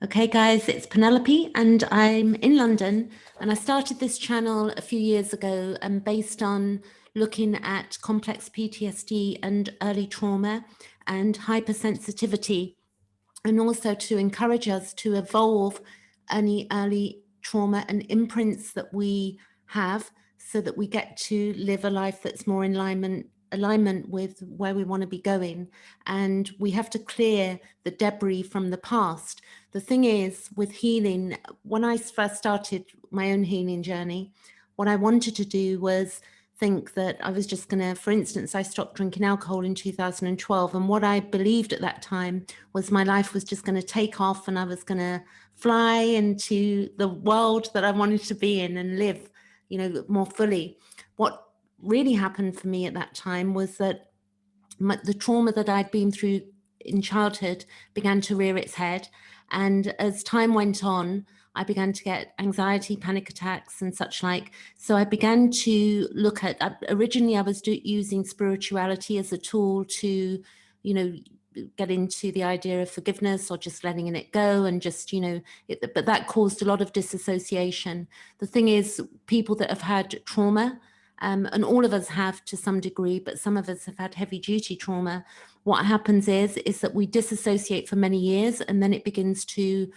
Okay, guys, it's Penelope and I'm in London, and I started this channel a few years ago based on looking at complex PTSD and early trauma and hypersensitivity, and also to encourage us to evolve any early trauma and imprints that we have so that we get to live a life that's more in alignment with where we want to be going. And we have to clear the debris from the past. The thing is, with healing, when I first started my own healing journey, what I wanted to do was think that I was just going to, for instance, I stopped drinking alcohol in 2012. And what I believed at that time was my life was just going to take off and I was going to fly into the world that I wanted to be in and live, more fully. What really happened for me at that time was that the trauma that I'd been through in childhood began to rear its head. And as time went on, I began to get anxiety, panic attacks and such like. So I began to look at, originally I was using spirituality as a tool to, get into the idea of forgiveness or just letting it go and just, but that caused a lot of disassociation. The thing is, people that have had trauma, and all of us have to some degree, but some of us have had heavy duty trauma. What happens is that we disassociate for many years and then it begins to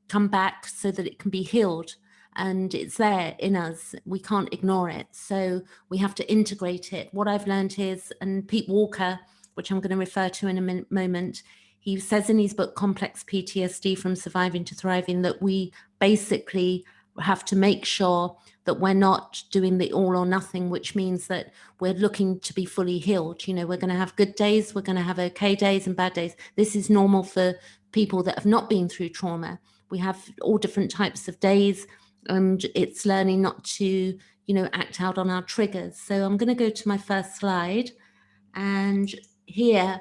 come back so that it can be healed, and it's there in us. We can't ignore it. So we have to integrate it. What I've learned is, and Pete Walker, which I'm going to refer to in a moment, he says in his book, Complex PTSD From Surviving to Thriving, that we basically have to make sure that we're not doing the all or nothing, which means that we're looking to be fully healed. We're going to have good days, we're going to have okay days and bad days. This is normal for people that have not been through trauma. We have all different types of days, and it's learning not to, act out on our triggers. So I'm going to go to my first slide, and here,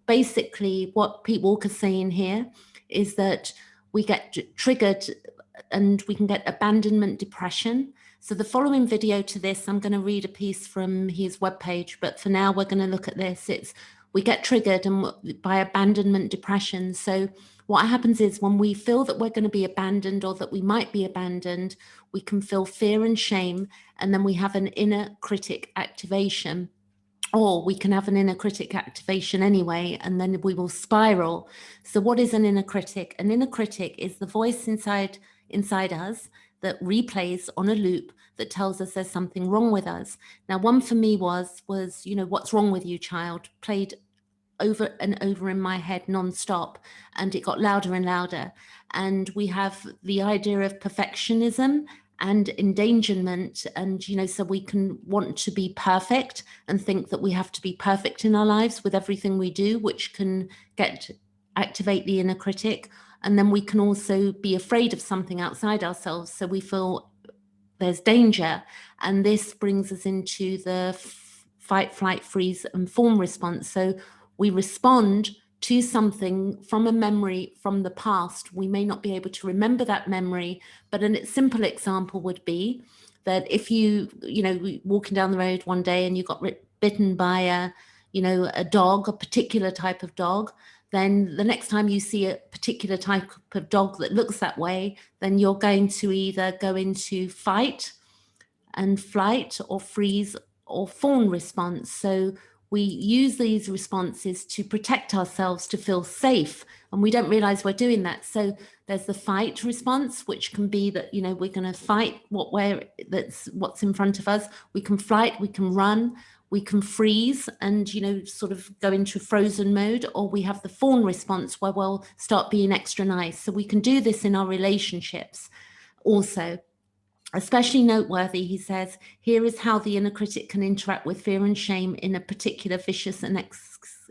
basically what Pete Walker's saying here is that we get triggered and we can get abandonment depression. So the following video to this, I'm going to read a piece from his webpage, but for now we're going to look at this. We get triggered by abandonment depression. So what happens is, when we feel that we're going to be abandoned or that we might be abandoned, we can feel fear and shame, and then we have an inner critic activation. Or we can have an inner critic activation anyway, and then we will spiral. So what is an inner critic? An inner critic is the voice inside us that replays on a loop that tells us there's something wrong with us. Now, one for me was, what's wrong with you, child? Played over and over in my head non-stop, and it got louder and louder. And we have the idea of perfectionism and endangerment, and so we can want to be perfect and think that we have to be perfect in our lives with everything we do, which can activate the inner critic. And then we can also be afraid of something outside ourselves, so we feel there's danger, and this brings us into the fight, flight, freeze and fawn response. So we respond to something from a memory from the past. We may not be able to remember that memory, but a simple example would be that if you walking down the road one day and you got bitten by a dog, a particular type of dog, then the next time you see a particular type of dog that looks that way, then you're going to either go into fight and flight or freeze or fawn response. So we use these responses to protect ourselves, to feel safe, and we don't realize we're doing that. So there's the fight response, which can be that, we're going to fight what's in front of us. We can flight, we can run, we can freeze and, sort of go into frozen mode, or we have the fawn response where we'll start being extra nice. So we can do this in our relationships also. Especially noteworthy, he says, here is how the inner critic can interact with fear and shame in a particular vicious and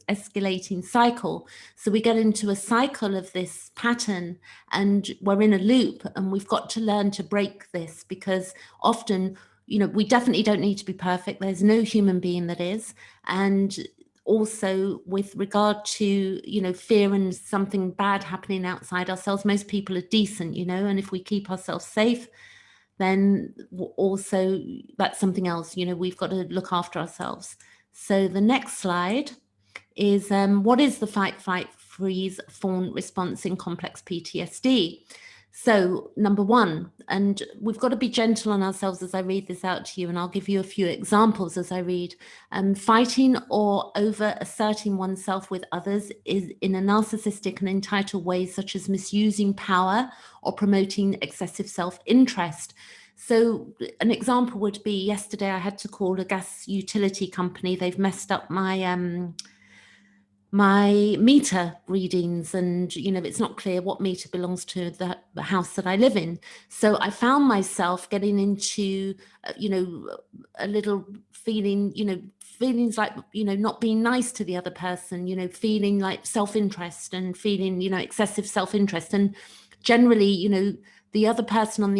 escalating cycle. So we get into a cycle of this pattern and we're in a loop, and we've got to learn to break this, because often, we definitely don't need to be perfect. There's no human being that is. And also with regard to, fear and something bad happening outside ourselves, most people are decent, and if we keep ourselves safe, then also that's something else, we've got to look after ourselves. So the next slide is what is the fight, flight, freeze, fawn response in complex PTSD. So number one, and we've got to be gentle on ourselves as I read this out to you, and I'll give you a few examples as I read. Fighting or over asserting oneself with others is in a narcissistic and entitled way, such as misusing power or promoting excessive self-interest. So an example would be, yesterday I had to call a gas utility company. They've messed up my meter readings, and it's not clear what meter belongs to the house that I live in. So I found myself getting into a little feelings like not being nice to the other person, feeling like self-interest and feeling excessive self-interest. And generally the other person on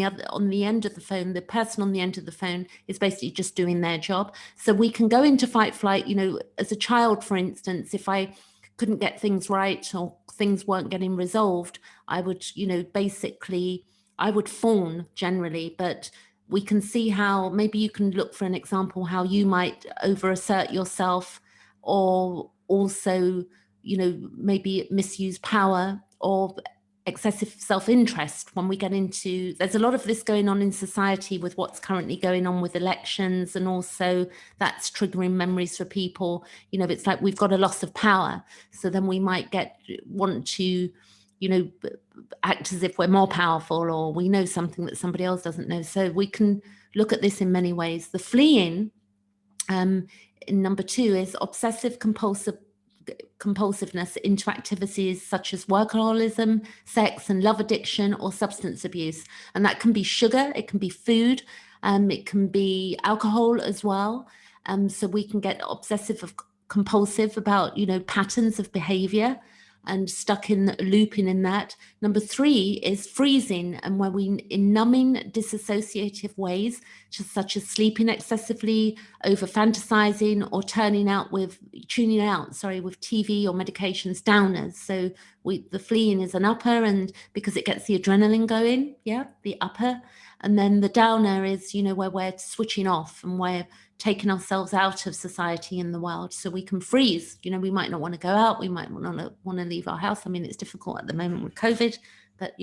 the end of the phone, the person on the end of the phone is basically just doing their job. So we can go into fight flight, as a child, for instance. If I couldn't get things right or things weren't getting resolved, I would, basically, I would fawn generally. But we can see how, maybe you can look for an example how you might over assert yourself, or also, maybe misuse power or excessive self-interest. When we get into, there's a lot of this going on in society with what's currently going on with elections, and also that's triggering memories for people. It's like we've got a loss of power, so then we might want to act as if we're more powerful, or we know something that somebody else doesn't know. So we can look at this in many ways. The fleeing in number 2 is obsessive compulsiveness into activities such as workaholism, sex and love addiction, or substance abuse. And that can be sugar, it can be food, it can be alcohol as well. So we can get obsessive compulsive about patterns of behavior and stuck in looping in that. Number 3 is freezing, and where we in numbing disassociative ways, such as sleeping excessively, over fantasizing, or tuning out with TV or medications, downers. So the fleeing is an upper, and because it gets the adrenaline going, the upper. And then the downer is, where we're switching off and we're taking ourselves out of society and the world. So we can freeze. We might not want to go out. We might not want to leave our house. I mean, it's difficult at the moment with COVID, but,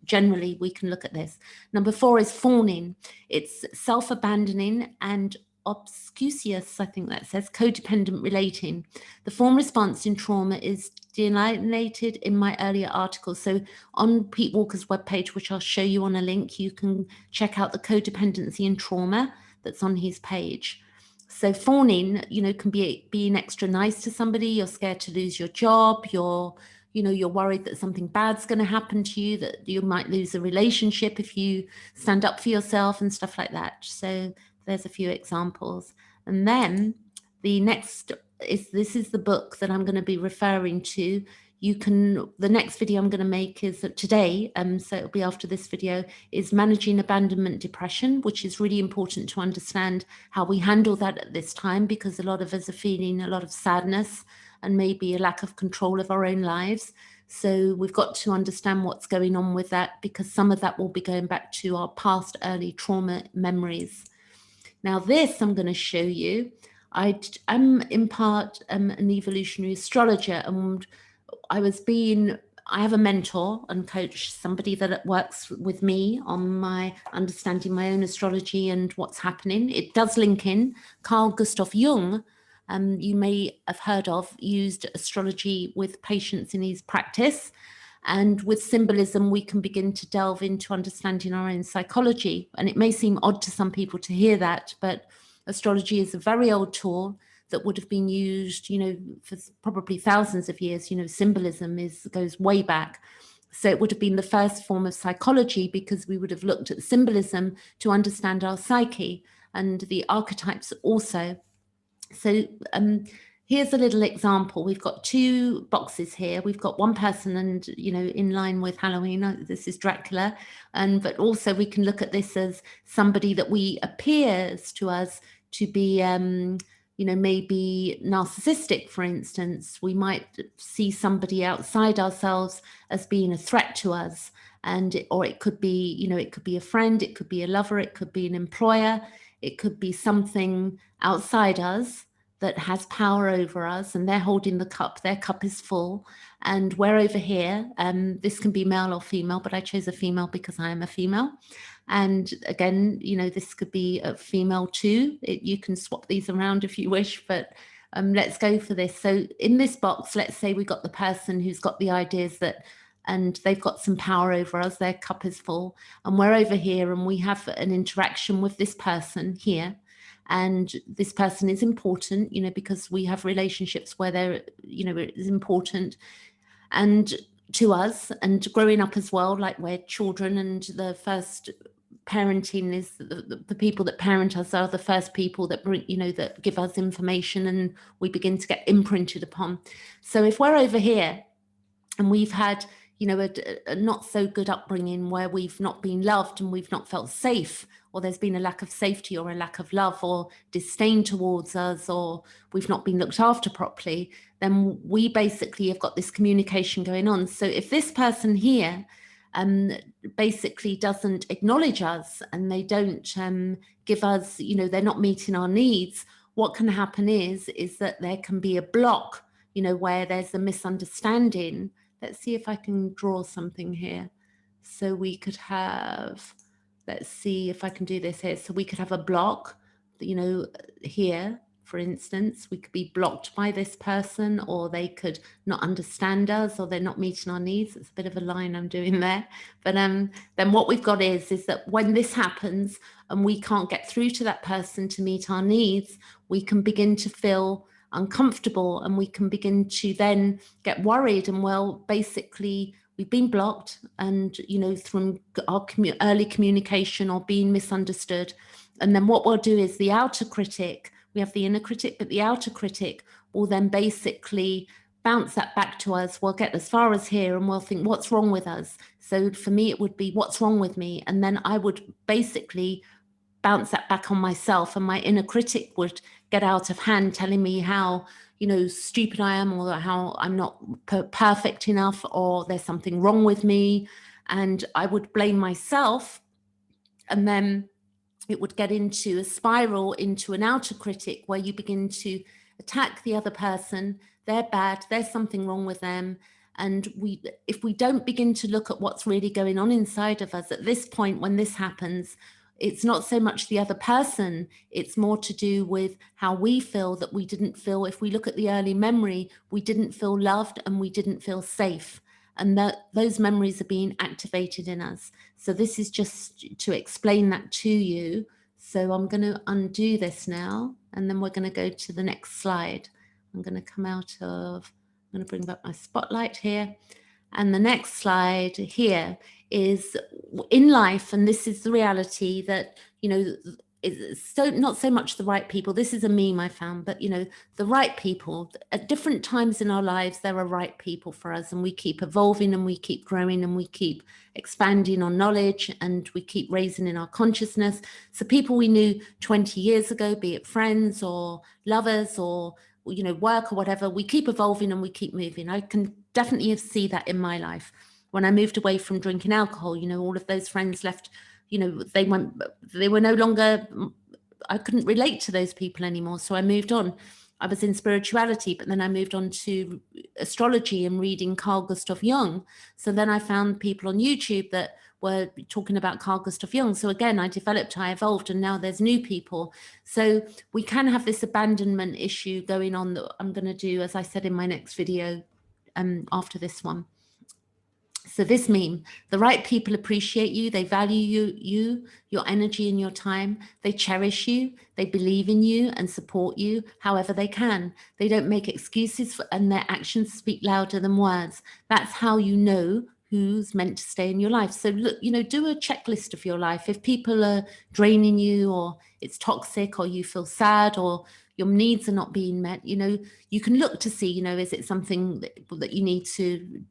generally we can look at this. Number 4 is fawning. It's self-abandoning and obscusious, I think that says, codependent relating. The fawn response in trauma is delineated in my earlier article. So on Pete Walker's webpage, which I'll show you on a link, you can check out the codependency and trauma that's on his page. So fawning, can be being extra nice to somebody. You're scared to lose your job. You're worried that something bad's going to happen to you, that you might lose a relationship if you stand up for yourself and stuff like that. So there's a few examples. And then the next this is the book that I'm going to be referring to. The next video I'm going to make is today, so it'll be after this video, is Managing Abandonment Depression, which is really important to understand how we handle that at this time, because a lot of us are feeling a lot of sadness and maybe a lack of control of our own lives. So we've got to understand what's going on with that, because some of that will be going back to our past early trauma memories. Now this I'm going to show you. I'm in part an evolutionary astrologer, and I have a mentor and coach, somebody that works with me on my understanding my own astrology and what's happening. It does link in. Carl Jung, you may have heard of, used astrology with patients in his practice. And with symbolism, we can begin to delve into understanding our own psychology. And it may seem odd to some people to hear that, but astrology is a very old tool that would have been used, for probably thousands of years. Symbolism goes way back. So it would have been the first form of psychology, because we would have looked at symbolism to understand our psyche and the archetypes also. So here's a little example. We've got 2 boxes here. We've got one person, and, in line with Halloween, this is Dracula. But also we can look at this as somebody that appears to us to be, maybe narcissistic, for instance. We might see somebody outside ourselves as being a threat to us. Or it could be, it could be a friend, it could be a lover, it could be an employer, it could be something outside us that has power over us, and they're holding the cup, their cup is full, and we're over here. This can be male or female, but I chose a female because I am a female. And again, you know, this could be a female too. You can swap these around if you wish, but let's go for this. So in this box, let's say we got the person who's got the ideas that, and they've got some power over us, their cup is full, and we're over here and we have an interaction with this person here. And this person is important, you know, because we have relationships where they're, you know, it is important and to us, and growing up as well, like we're children, and the first parenting is the people that parent us are the first people that bring, you know, that give us information, and we begin to get imprinted upon. So if we're over here and we've had, you know, a not so good upbringing where we've not been loved and we've not felt safe, or there's been a lack of safety or a lack of love or disdain towards us, or we've not been looked after properly, then we basically have got this communication going on. So if this person here basically doesn't acknowledge us, and they don't give us, you know, they're not meeting our needs, what can happen is that there can be a block, you know, where there's a misunderstanding. Let's see if I can draw something here. So we could have, let's see if I can do this here. So we could have a block, you know, here, for instance, we could be blocked by this person, or they could not understand us, or they're not meeting our needs. It's a bit of a line I'm doing there. But then what we've got is that when this happens and we can't get through to that person to meet our needs, we can begin to feel uncomfortable, and we can begin to then get worried. And well, basically we've been blocked, and, you know, from our early communication or being misunderstood. And then what we'll do is the outer critic, we have the inner critic, but the outer critic will then basically bounce that back to us. We'll get as far as here and we'll think, what's wrong with us? So for me, it would be, what's wrong with me? And then I would basically bounce that back on myself, and my inner critic would get out of hand, telling me how, you know, stupid I am, or how I'm not perfect enough, or there's something wrong with me. And I would blame myself, and then it would get into a spiral, into an outer critic, where you begin to attack the other person. They're bad, there's something wrong with them. And if we don't begin to look at what's really going on inside of us at this point, when this happens, it's not so much the other person, it's more to do with how we feel, that we didn't feel, if we look at the early memory, we didn't feel loved and we didn't feel safe. And that those memories are being activated in us. So this is just to explain that to you. So I'm going to undo this now, and then we're going to go to the next slide. I'm going to come out of, I'm going to bring back my spotlight here. And the next slide here is in life, and this is the reality that, you know, it's so not so much the right people. This is a meme I found, but, you know, the right people at different times in our lives, there are right people for us, and we keep evolving and we keep growing and we keep expanding on knowledge, and we keep raising in our consciousness. So people we knew 20 years ago, be it friends or lovers or, you know, work or whatever, we keep evolving and we keep moving. I can definitely see that in my life. When I moved away from drinking alcohol, you know, all of those friends left, you know, they were no longer, I couldn't relate to those people anymore. So I moved on. I was in spirituality, but then I moved on to astrology and reading Carl Jung. So then I found people on YouTube that were talking about Carl Jung. So again, I developed, I evolved, and now there's new people. So we can have this abandonment issue going on that I'm going to do, as I said, in my next video after this one. So this meme, the right people appreciate you, they value you, your energy and your time, they cherish you, they believe in you and support you however they can. They don't make excuses and their actions speak louder than words. That's how you know who's meant to stay in your life. So look, you know, do a checklist of your life. If people are draining you, or it's toxic, or you feel sad, or your needs are not being met, you know, you can look to see, you know, is it something that you need to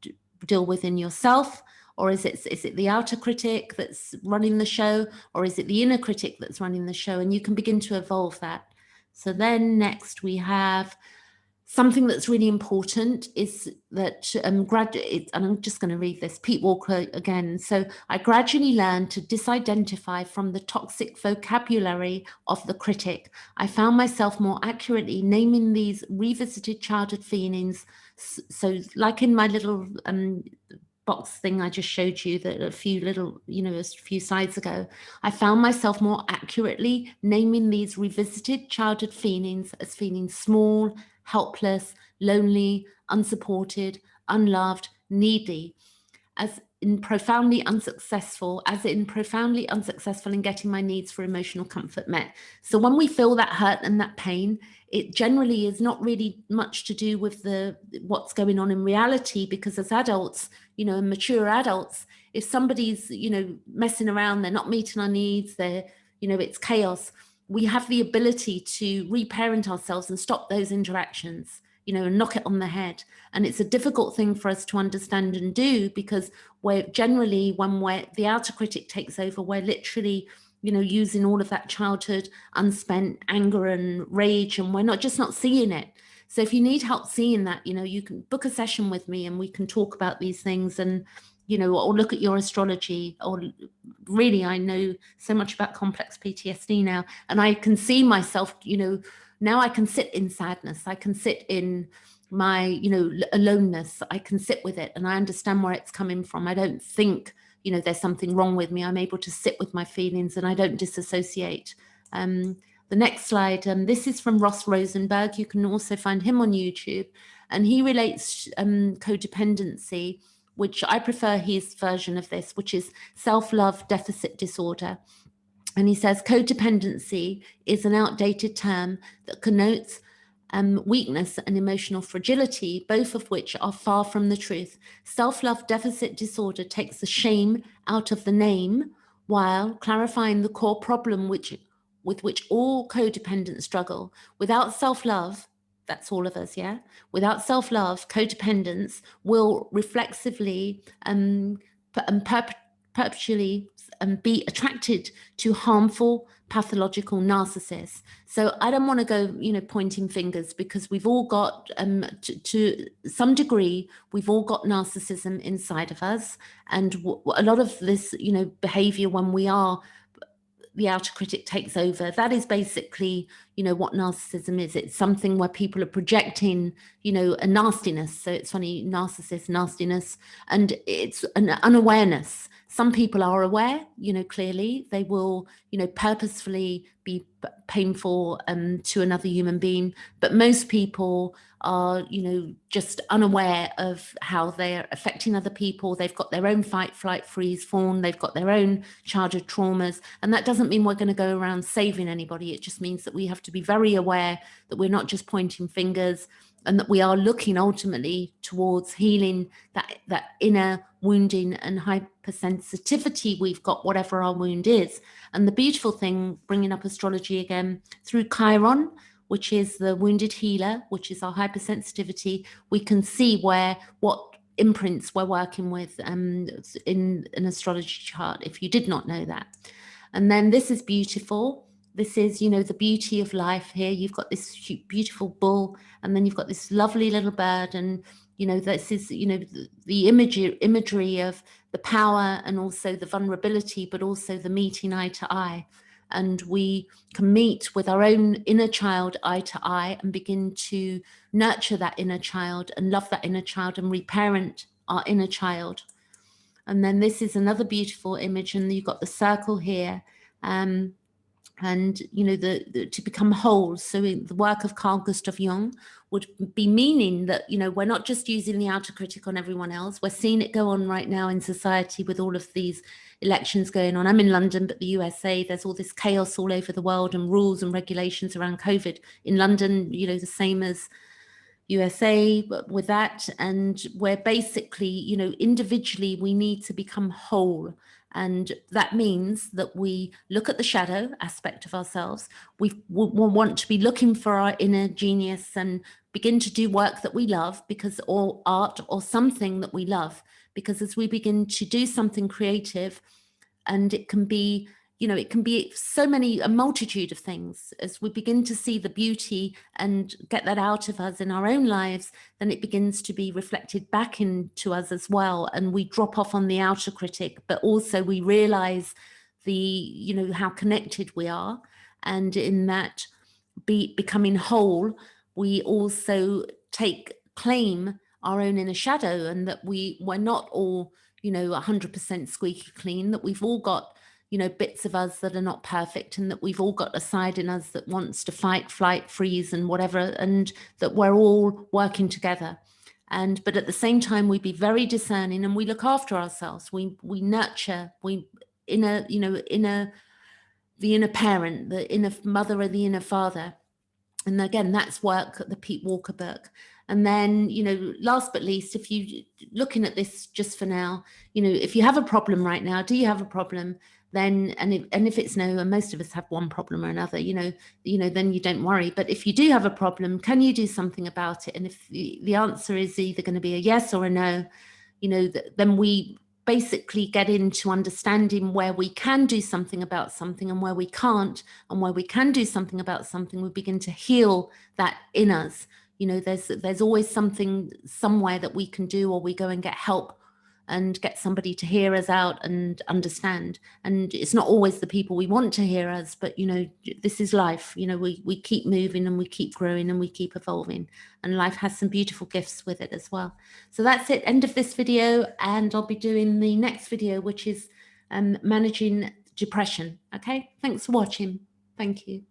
deal with in yourself, or is it the outer critic that's running the show, or is it the inner critic that's running the show? And you can begin to evolve that. So then next we have Something that's really important is that and I'm just going to read this, Pete Walker again. So I gradually learned to disidentify from the toxic vocabulary of the critic. I found myself more accurately naming these revisited childhood feelings. So like in my little box thing I just showed you, that a few little, a few slides ago, I found myself more accurately naming these revisited childhood feelings as feeling small, helpless, lonely, unsupported, unloved, needy, as in profoundly unsuccessful in getting my needs for emotional comfort met. So when we feel that hurt and that pain, it generally is not really much to do with what's going on in reality, because as adults, mature adults, if somebody's, messing around, they're not meeting our needs, it's chaos, we have the ability to reparent ourselves and stop those interactions, and knock it on the head. And it's a difficult thing for us to understand and do, because we're generally, when the outer critic takes over, we're literally, using all of that childhood unspent anger and rage, and we're not seeing it. So if you need help seeing that, you can book a session with me and we can talk about these things, and, or look at your astrology. Or really, I know so much about complex PTSD now, and I can see myself, now I can sit in sadness. I can sit in my, aloneness. I can sit with it and I understand where it's coming from. I don't think, there's something wrong with me. I'm able to sit with my feelings and I don't disassociate. The next slide, this is from Ross Rosenberg. You can also find him on YouTube, and he relates codependency, which I prefer his version of this, which is self-love deficit disorder. And he says codependency is an outdated term that connotes weakness and emotional fragility, both of which are far from the truth. Self-love deficit disorder takes the shame out of the name while clarifying the core problem with which all codependents struggle. Without self-love, that's all of us, yeah? Without self-love, codependents will reflexively and perpetually be attracted to harmful pathological narcissists. So I don't want to go, pointing fingers, because we've all got, to some degree, we've all got narcissism inside of us. And a lot of this, behavior, when the outer critic takes over, that is basically, what narcissism is. It's something where people are projecting, a nastiness. So it's funny, narcissist, nastiness, and it's an unawareness. Some people are aware, clearly they will, purposefully be painful to another human being. But most people are, just unaware of how they're affecting other people. They've got their own fight, flight, freeze, fawn. They've got their own childhood traumas. And that doesn't mean we're going to go around saving anybody. It just means that we have to be very aware that we're not just pointing fingers, and that we are looking ultimately towards healing that inner wounding and hypersensitivity we've got, whatever our wound is. And the beautiful thing, bringing up astrology again, through Chiron, which is the wounded healer, which is our hypersensitivity, we can see what imprints we're working with in an astrology chart, if you did not know that. And then this is beautiful. This is, the beauty of life here. You've got this beautiful bull, and then you've got this lovely little bird. And, this is, the imagery of the power and also the vulnerability, but also the meeting eye to eye. And we can meet with our own inner child eye to eye and begin to nurture that inner child and love that inner child and reparent our inner child. And then this is another beautiful image, and you've got the circle here. And to become whole. So the work of Carl Jung would be meaning that, we're not just using the outer critic on everyone else. We're seeing it go on right now in society with all of these elections going on. I'm in London, but the USA, there's all this chaos all over the world, and rules and regulations around COVID. In London, the same as USA with that. And we're basically, individually, we need to become whole. And that means that we look at the shadow aspect of ourselves. We want to be looking for our inner genius and begin to do work that we love, or art or something that we love. Because as we begin to do something creative, and it can be you know, it can be so many, a multitude of things. As we begin to see the beauty and get that out of us in our own lives, then it begins to be reflected back into us as well. And we drop off on the outer critic, but also we realize the, you know, how connected we are. And in that becoming whole, we also claim our own inner shadow, and that we're not all, you know, 100% squeaky clean, that we've all got, you know, bits of us that are not perfect, and that we've all got a side in us that wants to fight, flight, freeze, and whatever, and that we're all working together. And but at the same time, we be very discerning, and we look after ourselves. We nurture, the inner parent, the inner mother, or the inner father. And again, that's work, the Pete Walker book. And then, you know, last but least, if you looking at this just for now, you know, if you have a problem right now, do you have a problem? Then, and if it's no, and most of us have one problem or another, you know, then you don't worry. But if you do have a problem, can you do something about it? And if the answer is either going to be a yes or a no, you know, then we basically get into understanding where we can do something about something and where we can't, and where we can do something about something, we begin to heal that in us. You know, there's always something somewhere that we can do, or we go and get help and get somebody to hear us out and understand. And it's not always the people we want to hear us, but, you know, this is life. You know, we keep moving, and we keep growing, and we keep evolving, and life has some beautiful gifts with it as well. So that's it, end of this video, and I'll be doing the next video, which is managing depression. Okay, thanks for watching. Thank you.